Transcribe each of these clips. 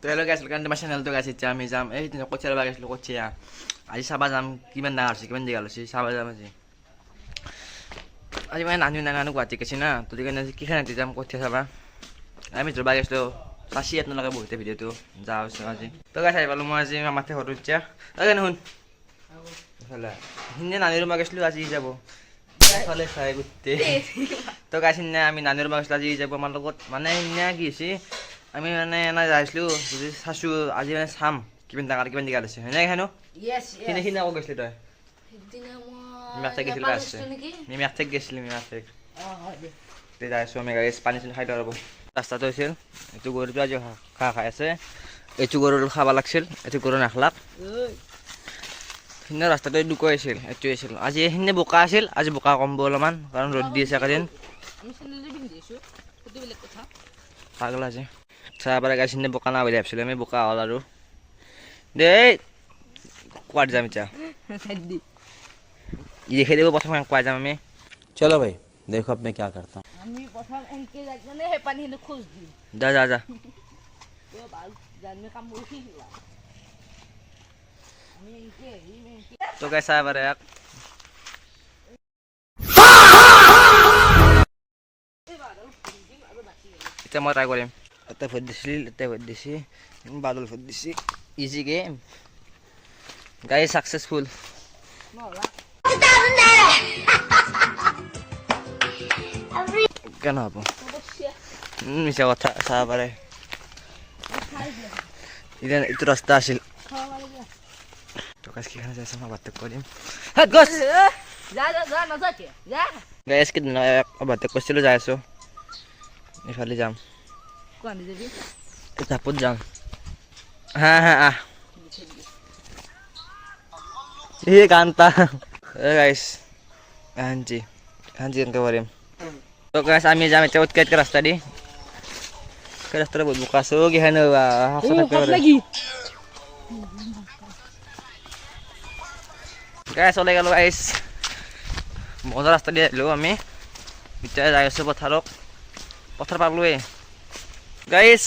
hello' গাইছ welcome to my চেনেলটো গাইছ এতিয়া আমি যাম এই কঠীয়া ৰুব গৈছিলোঁ কঠীয়া আজি চাবা যাম কিমান ডাঙৰ হৈছে কিমান দীঘল হৈছে চাবা যাম আজি মানে নানু গুৱাহাটী গৈছে না তো সেইকাৰণে কি খাই যাম কঠীয়া চাবা আমি ৰুব গৈছিলোঁ চাচি ইয়াত নালাগে বহুতে ভিডিঅ'টো যাওঁ আজি তো গাইছ আহি পালোঁ মই আজি মামাতে ঘৰত এতিয়া তাকে শুন সিদিনা নানি ৰুব গৈছিলোঁ আজি যাব ফালে চাই গোটেই তো গাইছ সিদিনা আমি নানি ৰুব গৈছিলোঁ আজি যাব আমাৰ লগত মানে সিদিনা কি হৈছে আমি মানে এনে যাইছিলোঁ যদি চাইছোঁ আজি মানে চাম কিমান ডাঙৰ কিমান দীঘল হৈছে হয় নাই খানো সিদিনা আকৌ গৈছিলি তই মিমাক গৈছিলোঁ আছে মিমাক গৈছিলোঁ মিমাক যাই আছোঁ আমি গাড়ী পানী চানী খাই দিওঁ ৰ'ব ৰাস্তাটো হৈছিল এইটো গৰুটো আজি ঘাঁহ খাই আছে এইটো গৰু খাব লাগিছিল এইটো গৰু নাখালাক সিদিনা ৰাস্তাটো দুকা আছিল এইটোৱে আছিল আজি সিদিনা বোকা আছিল আজি বোকা কমব অলপমান কাৰণ ৰ'দ দি আছে একেদিন পাগল আছে চাহ পাৰে গাড়ী সিদিনা বোকা না বুলি ভাবিছিলোঁ আমি বোকা হ'ল আৰু দেই কোৱাত যাম এতিয়া দেখে দেব প্ৰথম কোৱাত যাম আমি चलो भाई देखो अब मैं क्या करता हूँ যা যা যা তো গাই চাহ পাৰে এক এতিয়া মই ট্ৰাই কৰিম এটা ভোট দিছিল এটা ভোট দিছি বাদল ভোট দিছি ইজি গেম গাই সাকসেসফুল কেন হব মিছা কথা চাহ পাৰে এতিয়া এইটো ৰাস্তা আছিল তো গাইছ কি খানা যাইছে মই বাত কৰিম হাত গছ গাইছ কি বাত কৰিছিলোঁ যাই আছোঁ ইফালে যাম জাপত যাম হা হা আহ এই গানটা গাইছ হাঁজি হাঁজি এনেকৈ পাৰিম তো গাইছ আমি যাম এতিয়া উৎকাইতকৈ ৰাস্তা দি ৰাস্তাটো বহুত বোকা আছো কি খাই গাইছ ওলাই গ'লোঁ গাইছ মজা ৰাস্তা দি আহিলোঁ আমি এতিয়া যাই আছোঁ পথাৰত পথাৰ পালোৱে গাইছ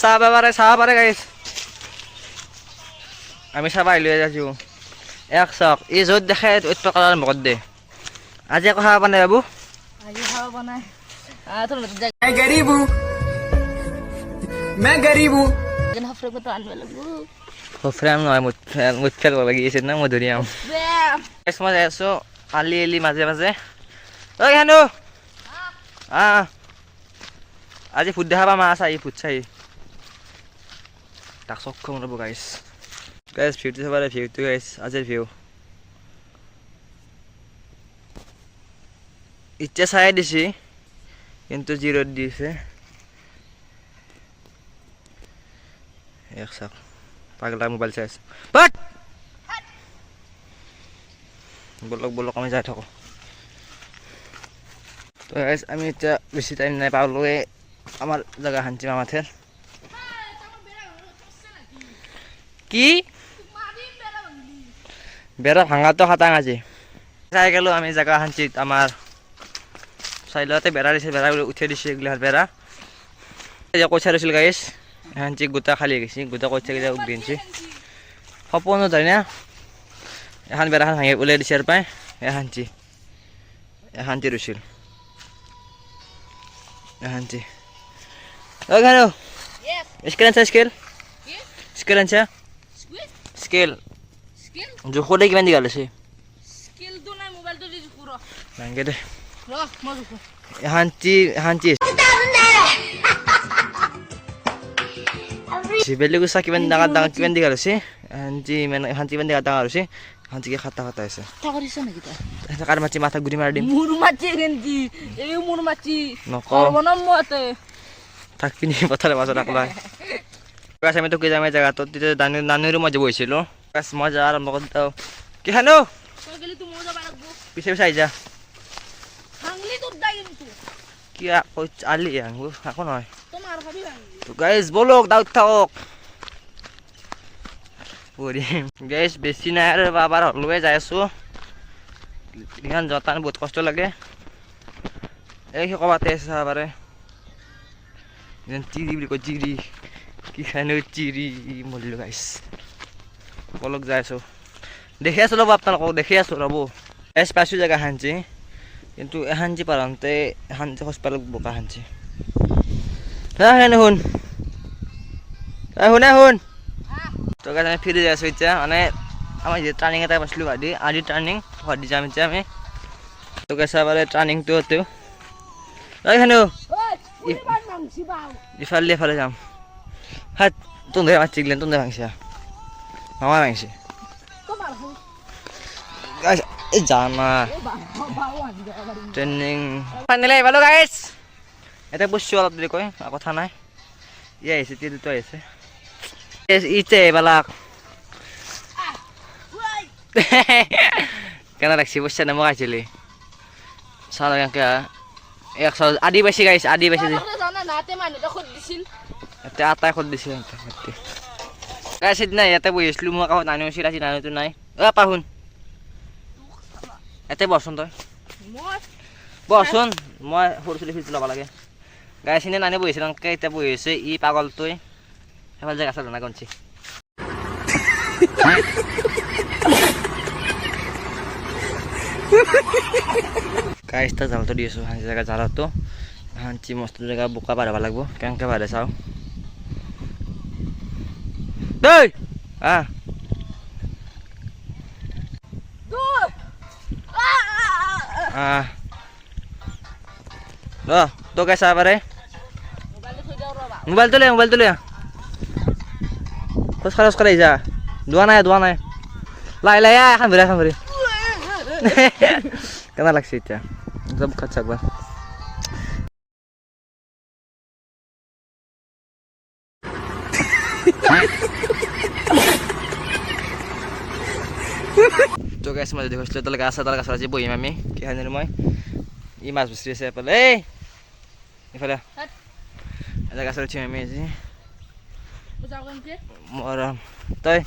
চাহ পাৰে গাইছ আমি চাব আহিলোঁ আছোঁ এক চাওক এই য'ত দেখে অত কালাৰ মুখত দে আজি একো খাব নাই বাবু मैं गरीब हूँ ফ্ৰেম নহয় মুঠ ফেল লাগি আছে না মধুৰিআম মই যাই আছোঁ আলি আলি মাজে মাজে ঐ খানো আজি ফুট দেখা পাম মাছ আহি ফুট চাহি তাক চক্ষম ৰ'ব গাইছ গাইছ ভিউটো চাব ভিউটো গাইছ আজিৰ ভিউ এতিয়া চাই দিছে কিন্তু যি ৰ'দ দিছে এক চাওক পাগলা মোবাইল চাই আছোঁ বাট বলক আমি যাই থাকোঁ তো গাইছ আমি এতিয়া বেছি টাইম নাই পালোৱে আমাৰ জেগা শান্তি মামাথেৰ কি বেৰা ভাঙাটো খাটাং আজি চাই গ'লোঁ আমি জেগা শান্তিত আমাৰ চাইলতে বেৰা দিছে বেৰা উঠিয়াই দিছে এইগিলাৰ বেৰা কঠীয়া ৰুইছিল গাইছ শান্তি গোটা খালি গৈছে গোটা কঠীয়াকেইটা উগ দিছে সপোনো ধৰে না এখন বেৰাখন ভাঙি ওলাই দিছে আৰু পাই শান্তি ৰুইছিল শান্তি অ' খানো স্কেল আনছা স্কেল আনছা স্কেল জোখো দে কিমান দীঘল আছে ভাঙে দে শান্তি বেলেগ চাহ কিমান ডাঙৰ কিমান দীঘল হৈছে শান্তি মানে শান্তি কিমান ডাঙৰ হৈছে শান্তিকে খাটা হৈছে কাৰ মাতি মাথা গুৰি মাৰি দিম থাকিনি পথাৰৰ মাজত আকলাই আমি তোকে যাম এই জেগাটোত তেতিয়া নানুৰো মই যাব হৈছিলোঁ মই যা আৰম্ভ কৰি দিওঁ কি খানো পিছে আহি যা কি আলি আকৌ নহয় গাইজ বলক দাউত থাকক গাইজ বেছি নাই আৰু বাবাৰ হলৱে যাই আছোঁ ইমান যোৱা বহুত কষ্ট লাগে এই ক'বাতে আছে চাব পাৰে চিৰি বুলি কয় চিৰি কি খানো চিৰি মৰিলোঁ গাইছ বলক যাই আছোঁ দেখি আছোঁ ৰ'ব আপোনালোকক দেখি আছোঁ ৰ'ব এছ পাইছোঁ জেগা সাঞ্চি কিন্তু এসাঞ্চি পাৰতে এসাঞ্চি খোজ পালোঁ বোকা সাঞ্চি শুন শুন শুন তো গাইছ আমি ফিৰি যাই আছোঁ এতিয়া মানে আমাৰ যে টাৰ্ণিং এটা পাইছিলোঁ আজি টাৰ্ণিং গুৱাহাটী যাম এতিয়া আমি তো গাইছ পাৰে টাৰ্ণিংটো তেওঁ খানো ইফালে এফালে যাম হাত তোন্ধে মাছি গেলেন তোন্ধে ভাঙছে মামা ভাঙছে জানা ট্ৰেইনিং ফাইনেলি আহিব গাইছ এতিয়া বসছোঁ অলপ দেৰি কৈ কথা নাই ই আহিছে তিলটো আহিছে ইতে এইবিলাক কেনে লাগছি বসছে নে মোক আহিছিলি চাওঁ কেনেকৈ 100 আদি পাইছে গাইছ আদি পাইছে এতিয়া আটাই খোদ দিছে গাইছ সিদিনা ইয়াতে বহি আছিলোঁ মই কাষত নানি আছিল আজি নানিটো নাই পাহুন ইয়াতে বহচোন তই বহচোন মই সৰু চলি ফিল্টো ল'ব লাগে গাইছ সিদিনা নানি বহিছিল এনেকৈ এতিয়া বহি আছে ই পাগলটোৱে সেইফালে জেগা চাল না গঞ্চি গাইছ তাৰ জালটো দি আছোঁ সাঁচি জেগা জালটো সাঁচি মস্ত জেগা বোকা পাৰব লাগিব কেনেকৈ পাৰে চাওঁ দেই তো গাইছ চাব পাৰে মোবাইলটো লৈ খোজ খালি যা দোৱা নাই লাই এখন ভৰি কেনা লাগছে এতিয়া একদম খাত চাকবা তো গাইছ মই যদি কৈছিলোঁ তালে গাছ আজি বহিম আমি কি খানিলোঁ মই ই মাছ বিচাৰি আছে এফালে ইফালে এটা গাছত উঠিম আমি আজি মৰম তই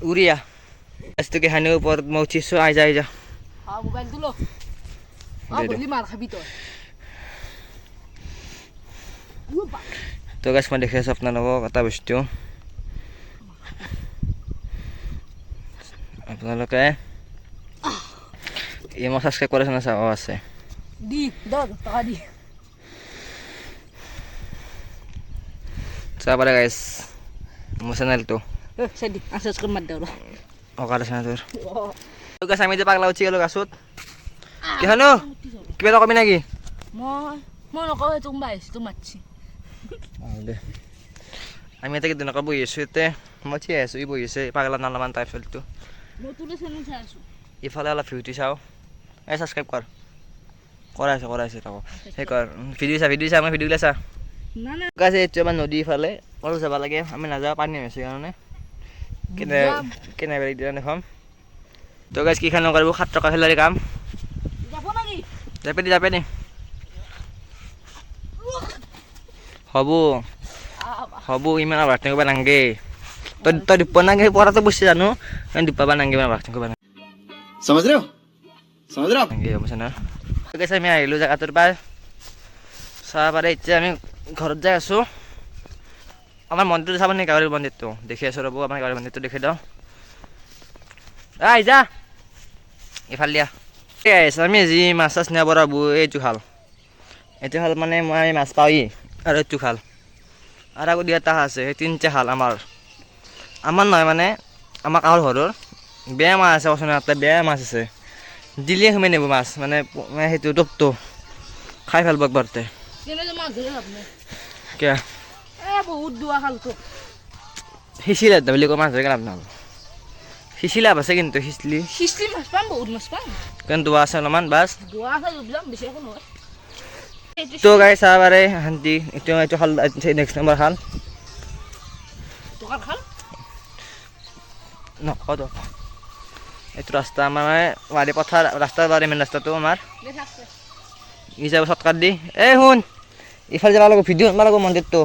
উৰিয়া গাছটো কি খানি ওপৰত মই উঠিছোঁ আই যা তো গাছ মই দেখি আছোঁ আপোনালোকক এটা বস্তু আপোনালোকে এই মই ছাবস্ক্ৰাইব কৰিছে না চাব আছে চাব পাৰে গাইছ মোৰ চেনেলটো অকাল আছে না তোৰ তো গাছ আমি যে পাগলা উঠি গ'লোঁ গাছত কি খানো কিবা এটা কবি নেকি দে আমি এতিয়া কেইদিনকৈ বহি আছোঁ এতিয়া মই উঠি আছোঁ ই বহি আছে পাগলা নালামান টাইপ চলিটো ইফালে অলপ ভিউটি চাওঁ এই ছাবস্ক্ৰাইব কৰাইছে তাকো সেই কৰ ভিডিঅ' চা আমাৰ ভিডিঅ'গিলা চা গাছ এতিয়া আমাৰ নদী ইফালে অলপ যাব লাগে আমি নাযাওঁ পানী হৈছে কাৰণে কেনে বেলেগ দিনা দেখোন তো গাছ কি খান কৰিব 7 টকা খেলাৰি কাম যাপে নি হ'ব ইমান বাৰ্থিং কৰিব নাংগে তই দুপ নাংগে পঢ়াটো বসছে জানো দুপাবা নাংগে ইমান বাৰ্থিং কৰিব समझ रहे हो নাংগে বুজিছে না ঠিক আছে আমি আহিলোঁ জেগাটোৰ পৰা চাব পাৰে এতিয়া আমি ঘৰত যাই আছোঁ আমাৰ মন্দিৰটো চাব নি গাঁৱৰ মন্দিৰটো দেখি আছোঁ ৰ'ব আমাৰ গাঁৱৰ মন্দিৰটো দেখি দিওঁ যা ইফাল দিয়া আহিছে আমি যি মাছ চাছ নিব পৰা এইটো খাল মানে মই মাছ পাওঁহি আৰু এইটো খাল আৰু আকৌ দিয়া এটা আছে সেই 3টা খাল আমাৰ নহয় মানে আমাৰ কাষৰ ঘৰৰ বেয়া মাছ আছে কৈছোঁ এটা বেয়া মাছ আছে দিলে সোমাই নিব মাছ মানে সেইটো টপটো খাই ভাল একবাৰতে কিয় সিঁচিলে বুলি কৈ মাছ ধৰি লাভ নহ'ল সিঁচি লাভ আছে কিন্তু সিঁচলি কিন্তু আছে অলপমান বাছ তো গাই চাব পাৰে শান্তি এইটো খাল নেক্সট নম্বৰ খাল নকওঁ এইটো ৰাস্তা আমাৰ বাৰী পথাৰ ৰাস্তাৰ বাৰী মেইন ৰাস্তাটো আমাৰ ই যাব শ্বৰ্টকাট দি শুন ইফালে যাব লাগিব ভিডিঅ' আনিব লাগিব মন্দিৰটো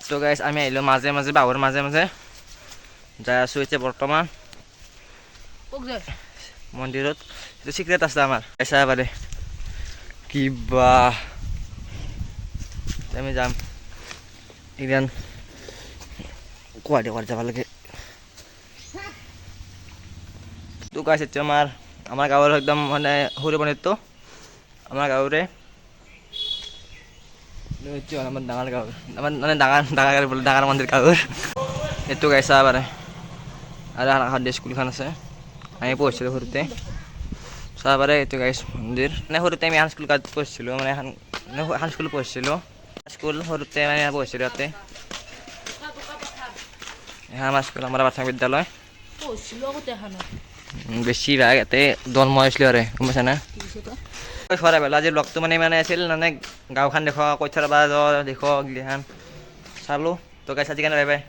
তো গাইছ আমি আহিলোঁ মাজে বাহুৰ মাজে যাই আছোঁ এতিয়া বৰ্তমান মন্দিৰত এইটো চিক্ৰেট আছে আমাৰ চাব পাৰে কিবা আমি যাম ইমান গুৱাহাটী ঘৰত যাব লাগে তো গাইছ এতিয়া আমাৰ গাঁৱৰ একদম মানে সৰু পানীটো আমাৰ গাঁৱৰে এইটো আমাৰ ডাঙৰ গাঁৱৰ আমাৰ মানে ডাঙৰ মন্দিৰ গাঁৱৰ এইটো গাইছা পাৰে আৰু হাত স্কুলখন আছে আমি পঢ়িছিলোঁ সৰুতে চাব পাৰে এইটো গাইছ মন্দিৰ মানে সৰুতে আমি এখন স্কুল পঢ়িছিলোঁ মানে এখন স্কুল পঢ়িছিলোঁ স্কুল সৰুতে মানে পঢ়িছিলোঁ ইয়াতে আমাৰ স্কুল আমাৰ প্ৰাথমিক বিদ্যালয় বেছিভাগ ইয়াতে দলমহ হৈছিলোঁ আৰু গম পাইছা না খৰা পেলা আজি লগটো মানে আছিল মানে গাঁওখন দেখুৱা কৈঠাৰ পৰা দেখুৱা গিলাখান চালোঁ তো গাইছ আজি কেনে বাই বাই